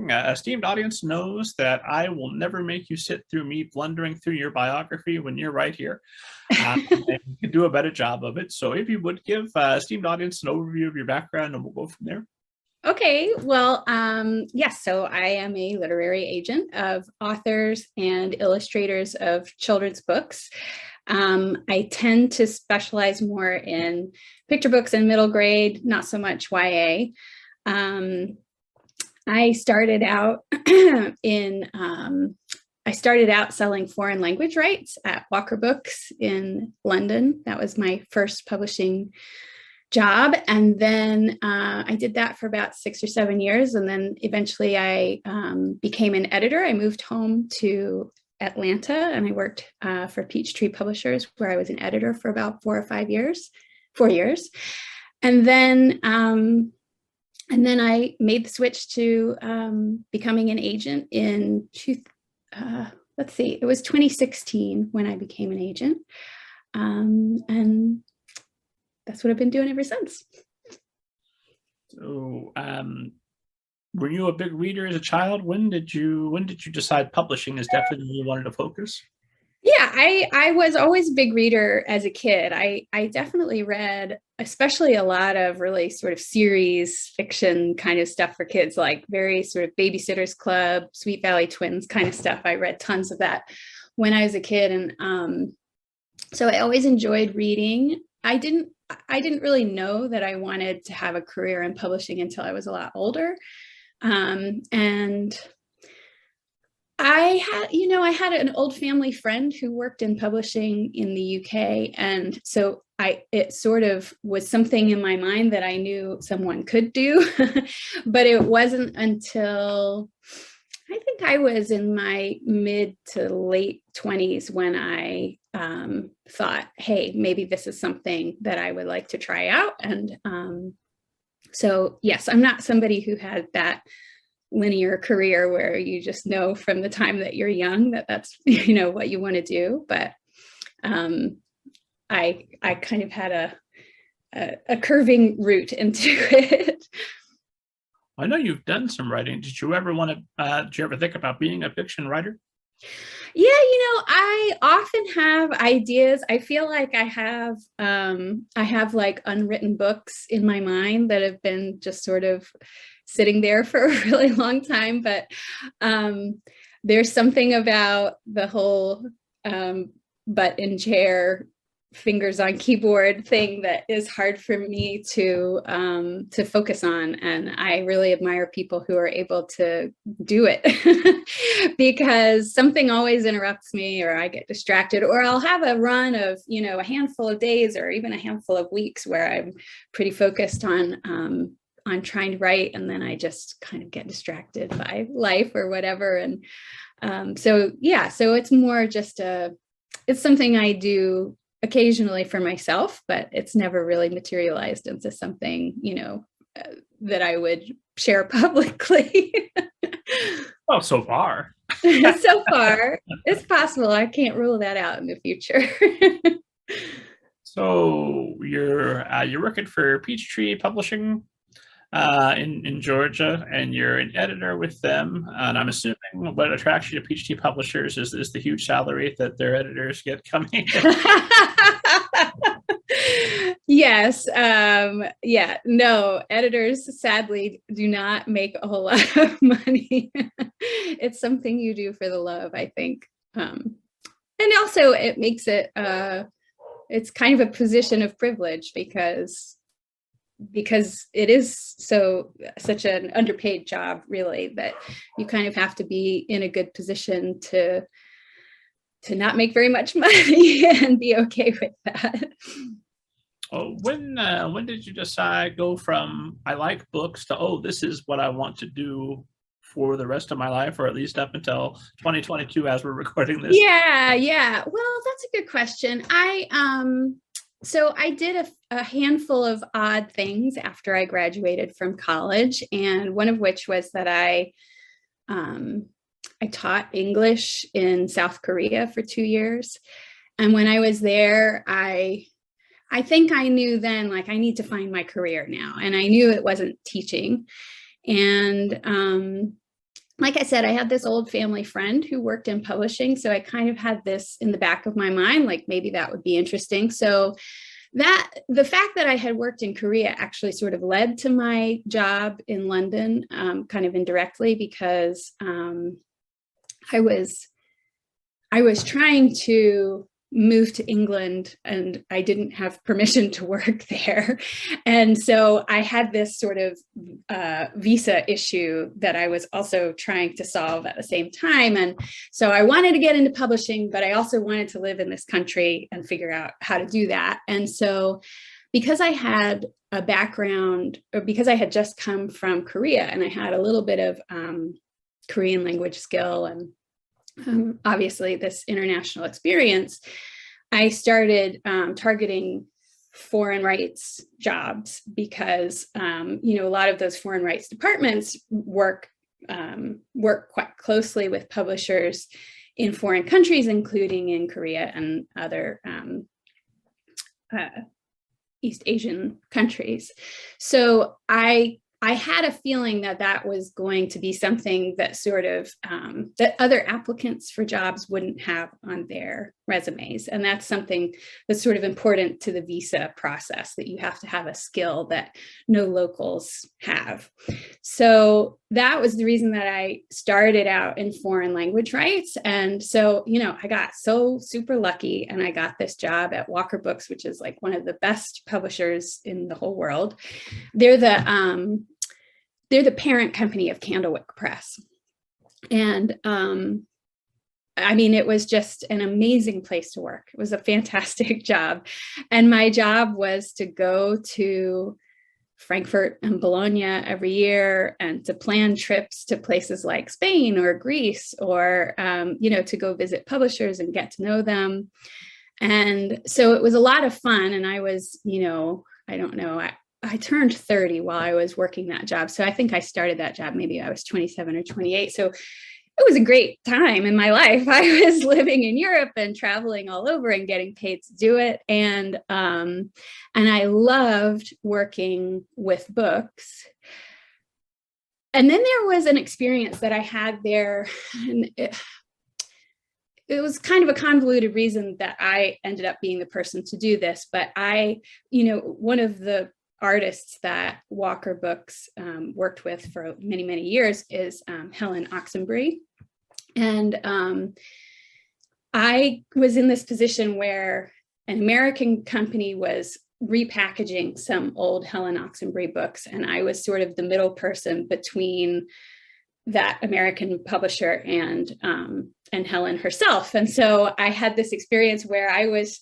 Esteemed audience knows that I will never make you sit through me blundering through your biography when you're right here. And you can do a better job of it. So if you would give esteemed audience an overview of your background, and we'll go from there. Okay, well, yes, so I am a literary agent of authors and illustrators of children's books. I tend to specialize more in picture books and middle grade, not so much YA. I started out selling foreign language rights at Walker Books in London. That was my first publishing job. And then I did that for about 6 or 7 years. And then eventually I became an editor. I moved home to Atlanta and I worked for Peachtree Publishers, where I was an editor for about 4 years. And then I made the switch to becoming an agent in, it was 2016 when I became an agent. And that's what I've been doing ever since. So, were you a big reader as a child? When did you decide publishing is definitely where you wanted to focus? Yeah, I was always a big reader as a kid. I definitely read, especially a lot of really sort of series fiction kind of stuff for kids, like very sort of Babysitter's Club, Sweet Valley Twins kind of stuff. I read tons of that when I was a kid. And so I always enjoyed reading. I didn't really know that I wanted to have a career in publishing until I was a lot older. And I had an old family friend who worked in publishing in the UK. And so it sort of was something in my mind that I knew someone could do, but it wasn't until I think I was in my mid to late 20s when I thought, hey, maybe this is something that I would like to try out. And so, yes, I'm not somebody who had that linear career where you just know from the time that you're young that that's what you want to do, but I kind of had a curving route into it. I know you've done some writing. Did you ever think about being a fiction writer? Yeah, I often have ideas. I feel like I have like unwritten books in my mind that have been just sort of sitting there for a really long time. But there's something about the whole butt in chair, fingers on keyboard thing that is hard for me to focus on. And I really admire people who are able to do it because something always interrupts me, or I get distracted, or I'll have a run of, a handful of days or even a handful of weeks where I'm pretty focused on trying to write. And then I just kind of get distracted by life or whatever. And so it's more just it's something I do occasionally for myself, but it's never really materialized into something, that I would share publicly. Well, so far. So far, it's possible. I can't rule that out in the future. So you're working for Peachtree Publishing in Georgia, and you're an editor with them. And I'm assuming what attracts you to Peachtree Publishers is the huge salary that their editors get coming. Yes. No, editors sadly do not make a whole lot of money. It's something you do for the love, I think. And also it makes it, it's kind of a position of privilege because it is such an underpaid job, really, that you kind of have to be in a good position to not make very much money and be okay with that. Oh, when did you decide go from I like books to, oh, this is what I want to do for the rest of my life, or at least up until 2022 as we're recording this? Yeah. Well, that's a good question. So I did a handful of odd things after I graduated from college, and one of which was that I taught English in South Korea for 2 years. And when I was there, I think I knew then, like, I need to find my career now. And I knew it wasn't teaching. And like I said, I had this old family friend who worked in publishing. So I kind of had this in the back of my mind, like maybe that would be interesting. So that the fact that I had worked in Korea actually sort of led to my job in London, kind of indirectly, because I was trying to move to England and I didn't have permission to work there. And so I had this sort of visa issue that I was also trying to solve at the same time. And so I wanted to get into publishing, but I also wanted to live in this country and figure out how to do that. And so because I had a background, or because I had just come from Korea and I had a little bit of Korean language skill and obviously this international experience, I started targeting foreign rights jobs because, you know, a lot of those foreign rights departments work quite closely with publishers in foreign countries, including in Korea and other East Asian countries. So I had a feeling that that was going to be something that sort of, that other applicants for jobs wouldn't have on their resumes. And that's something that's sort of important to the visa process, that you have to have a skill that no locals have. So that was the reason that I started out in foreign language rights. And so, you know, I got so super lucky and I got this job at Walker Books, which is like one of the best publishers in the whole world. They're the parent company of Candlewick Press. And I mean, it was just an amazing place to work. It was a fantastic job. And my job was to go to Frankfurt and Bologna every year and to plan trips to places like Spain or Greece, or, you know, to go visit publishers and get to know them. And so it was a lot of fun. And I was, you know, I don't know, I turned 30 while I was working that job. So I think I started that job, maybe I was 27 or 28. So it was a great time in my life. I was living in Europe and traveling all over and getting paid to do it. And I loved working with books. And then there was an experience that I had there. And it was kind of a convoluted reason that I ended up being the person to do this. But you know, one of the artists that Walker Books worked with for many, many years is Helen Oxenbury. And I was in this position where an American company was repackaging some old Helen Oxenbury books. And I was sort of the middle person between that American publisher and Helen herself. And so I had this experience where I was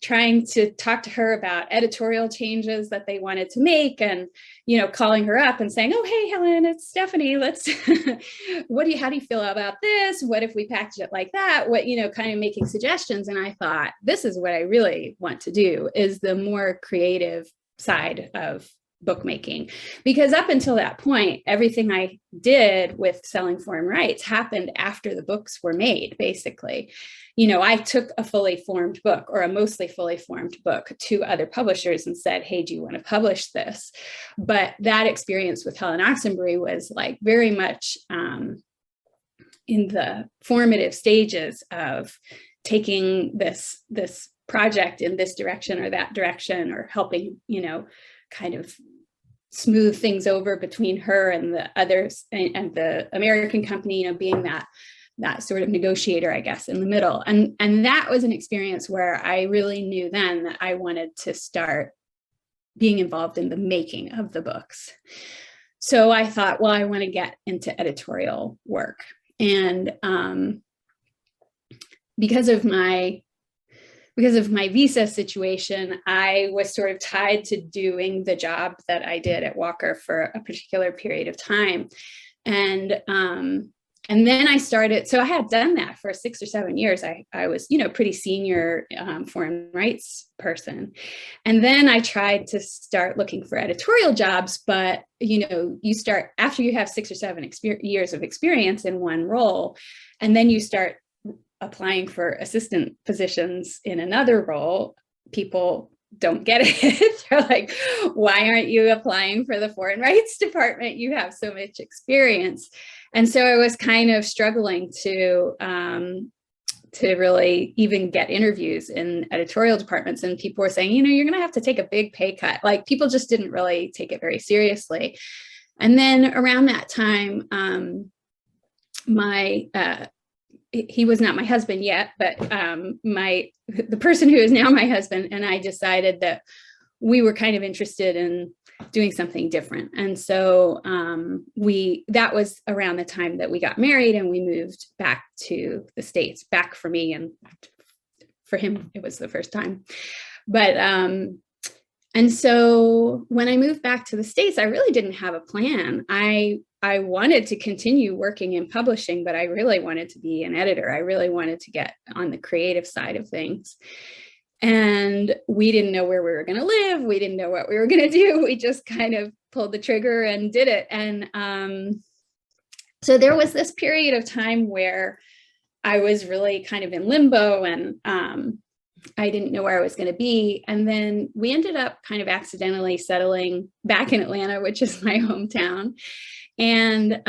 trying to talk to her about editorial changes that they wanted to make, and, you know, calling her up and saying, oh, hey, Helen, it's Stephanie. Let's, how do you feel about this? What if we package it like that? What, you know, kind of making suggestions. And I thought, this is what I really want to do, is the more creative side of bookmaking, because up until that point, everything I did with selling foreign rights happened after the books were made, basically. You know, I took a fully formed book, or a mostly fully formed book, to other publishers and said, hey, do you want to publish this? But that experience with Helen Oxenbury was like very much in the formative stages of taking this project in this direction or that direction, or helping, you know, kind of smooth things over between her and the others and the American company, you know, being that sort of negotiator, I guess, in the middle. And that was an experience where I really knew then that I wanted to start being involved in the making of the books. So I thought, well, I want to get into editorial work. And because of my visa situation, I was sort of tied to doing the job that I did at Walker for a particular period of time. And then I started, so I had done that for 6 or 7 years. I was, you know, pretty senior foreign rights person. And then I tried to start looking for editorial jobs, but, you know, you start, after you have 6 or 7 years of experience in one role, and then you start applying for assistant positions in another role, people don't get it. They're like, why aren't you applying for the foreign rights department? You have so much experience. And so I was kind of struggling to really even get interviews in editorial departments. And people were saying, you're going to have to take a big pay cut. Like, people just didn't really take it very seriously. And then around that time, he was not my husband yet, but the person who is now my husband and I decided that we were kind of interested in doing something different. And so that was around the time that we got married and we moved back to the States, back for me, and for him, it was the first time. But and so when I moved back to the States, I really didn't have a plan. I wanted to continue working in publishing, but I really wanted to be an editor. I really wanted to get on the creative side of things. And we didn't know where we were going to live. We didn't know what we were going to do. We just kind of pulled the trigger and did it. And so there was this period of time where I was really kind of in limbo, and I didn't know where I was going to be. And then we ended up kind of accidentally settling back in Atlanta, which is my hometown. And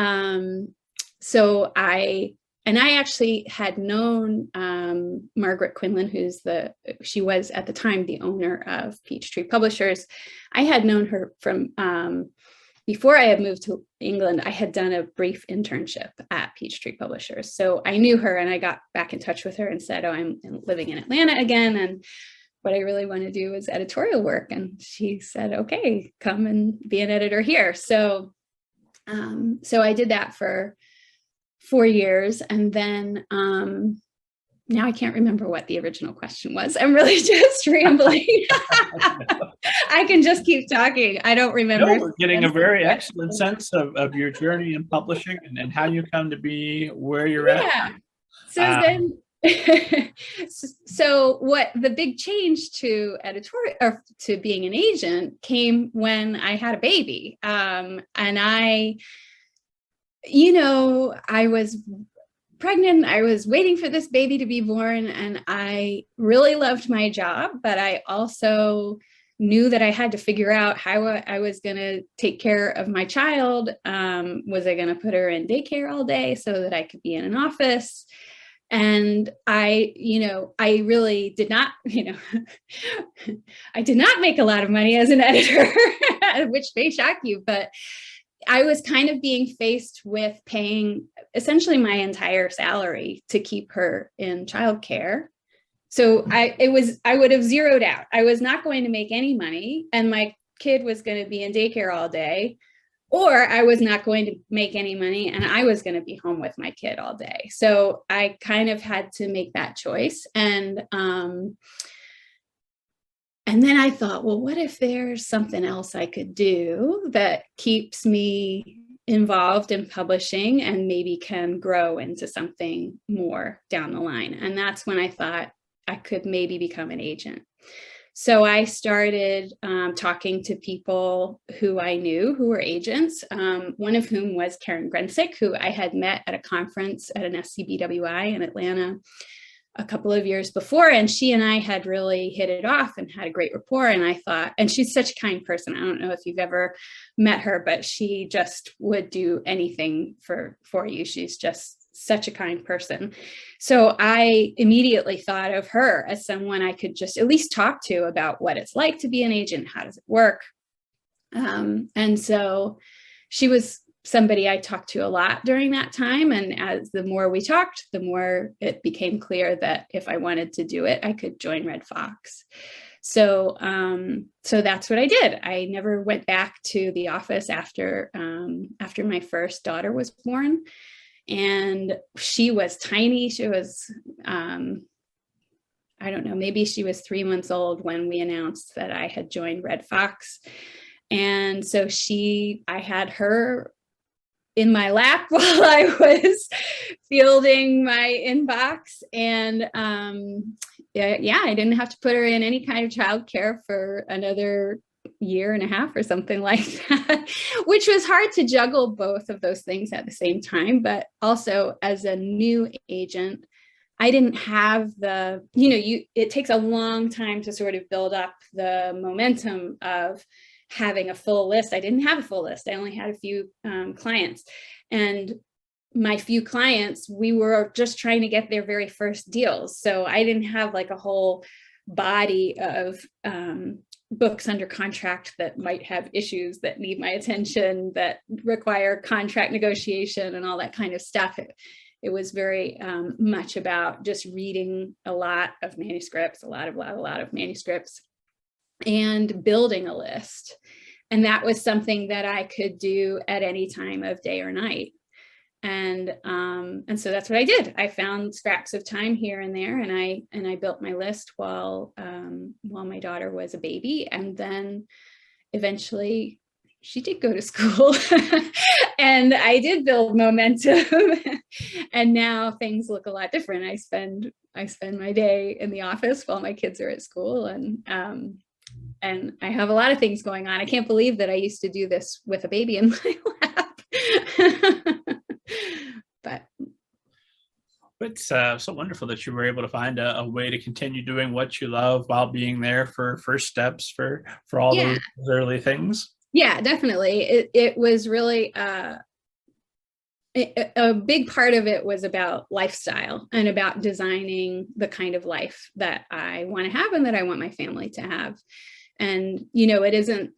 so I actually had known Margaret Quinlan, she was at the time the owner of Peachtree Publishers. I had known her from before I had moved to England. I had done a brief internship at Peachtree Publishers. So I knew her, and I got back in touch with her and said, oh, I'm living in Atlanta again, and what I really want to do is editorial work. And she said, okay, come and be an editor here. So I did that for 4 years. And then now I can't remember what the original question was. I'm really just rambling. I can just keep talking. I don't remember. No, we're getting a very excellent sense of your journey in publishing and how you come to be where you're at. So so what the big change to editorial, or to being an agent, came when I had a baby. And I was pregnant. I was waiting for this baby to be born, and I really loved my job, but I also knew that I had to figure out how I was going to take care of my child. Was I going to put her in daycare all day so that I could be in an office? And I really did not, I did not make a lot of money as an editor, which may shock you, but I was kind of being faced with paying essentially my entire salary to keep her in childcare. So I would have zeroed out. I was not going to make any money, and my kid was going to be in daycare all day, or I was not going to make any money and I was going to be home with my kid all day. So I kind of had to make that choice. And then I thought, well, what if there's something else I could do that keeps me involved in publishing and maybe can grow into something more down the line? And that's when I thought I could maybe become an agent. So I started talking to people who I knew who were agents, one of whom was Karen Grensick, who I had met at a conference at an SCBWI in Atlanta a couple of years before. And she and I had really hit it off and had a great rapport. And I thought, and she's such a kind person. I don't know if you've ever met her, but she just would do anything for you. She's just such a kind person. So I immediately thought of her as someone I could just at least talk to about what it's like to be an agent. How does it work? And so she was somebody I talked to a lot during that time. And as the more we talked, the more it became clear that if I wanted to do it, I could join Red Fox. So that's what I did. I never went back to the office after my first daughter was born. And she was tiny. She was, I don't know, maybe she was 3 months old when we announced that I had joined Red Fox. And so I had her in my lap while I was fielding my inbox. And I didn't have to put her in any kind of childcare for another year and a half or something like that, which was hard to juggle both of those things at the same time. But also as a new agent, I didn't have the, you know, it takes a long time to sort of build up the momentum of having a full list. I didn't have a full list. I only had a few clients, and my few clients, we were just trying to get their very first deals. So I didn't have like a whole body of books under contract that might have issues that need my attention, that require contract negotiation and all that kind of stuff. It was very much about just reading a lot of manuscripts, a lot of manuscripts, and building a list. And that was something that I could do at any time of day or night. And so that's what I did. I found scraps of time here and there, and I built my list while my daughter was a baby. And then eventually she did go to school and I did build momentum. And now things look a lot different. I spend my day in the office while my kids are at school, and I have a lot of things going on. I can't believe that I used to do this with a baby in my lap. But it's so wonderful that you were able to find a way to continue doing what you love while being there for first steps for all those early things. Yeah, definitely. It was really a big part of it was about lifestyle and about designing the kind of life that I want to have and that I want my family to have. And, you know, it isn't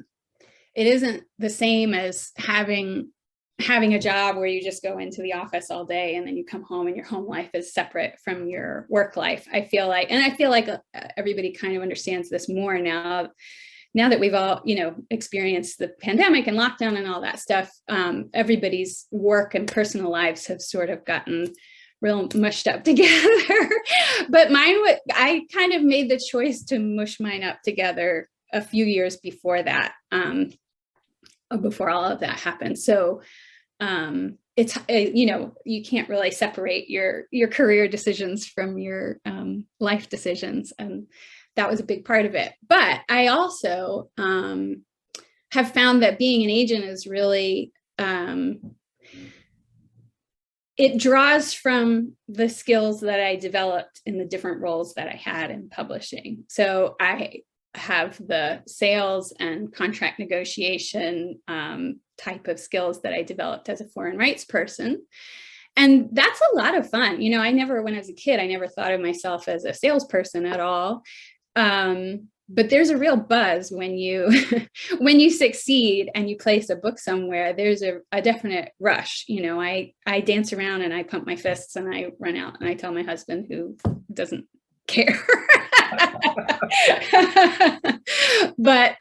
the same as having a job where you just go into the office all day and then you come home and your home life is separate from your work life. I feel like everybody kind of understands this more now that we've all, you know, experienced the pandemic and lockdown and all that stuff. Everybody's work and personal lives have sort of gotten real mushed up together. But I kind of made the choice to mush mine up together a few years before that, before all of that happened. So it's, you know, you can't really separate your career decisions from your life decisions. And that was a big part of it. But I also have found that being an agent is really, it draws from the skills that I developed in the different roles that I had in publishing. So I have the sales and contract negotiation type of skills that I developed as a foreign rights person. And that's a lot of fun. You know, when I was a kid, I never thought of myself as a salesperson at all. But there's a real buzz when you succeed and you place a book somewhere. There's a definite rush. You know, I dance around and I pump my fists and I run out and I tell my husband, who doesn't care. But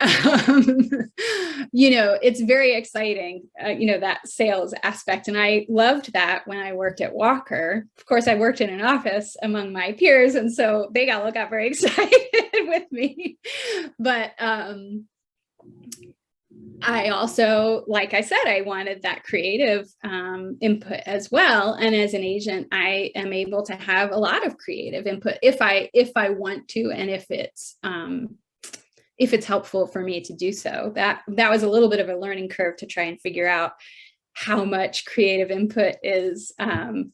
you know, it's very exciting, you know, that sales aspect. And I loved that when I worked at Walker. Of course, I worked in an office among my peers, and so they got very excited with me. But I also, like I said, I wanted that creative input as well. And as an agent, I am able to have a lot of creative input if I want to, and if it's helpful for me to do so. That was a little bit of a learning curve to try and figure out how much creative input is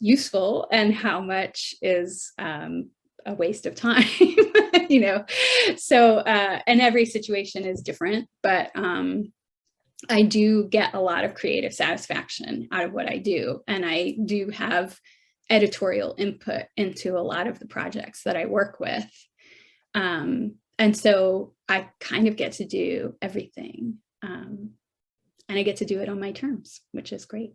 useful and how much is a waste of time, you know. So, and every situation is different, but I do get a lot of creative satisfaction out of what I do. And I do have editorial input into a lot of the projects that I work with. And so I kind of get to do everything. And I get to do it on my terms, which is great.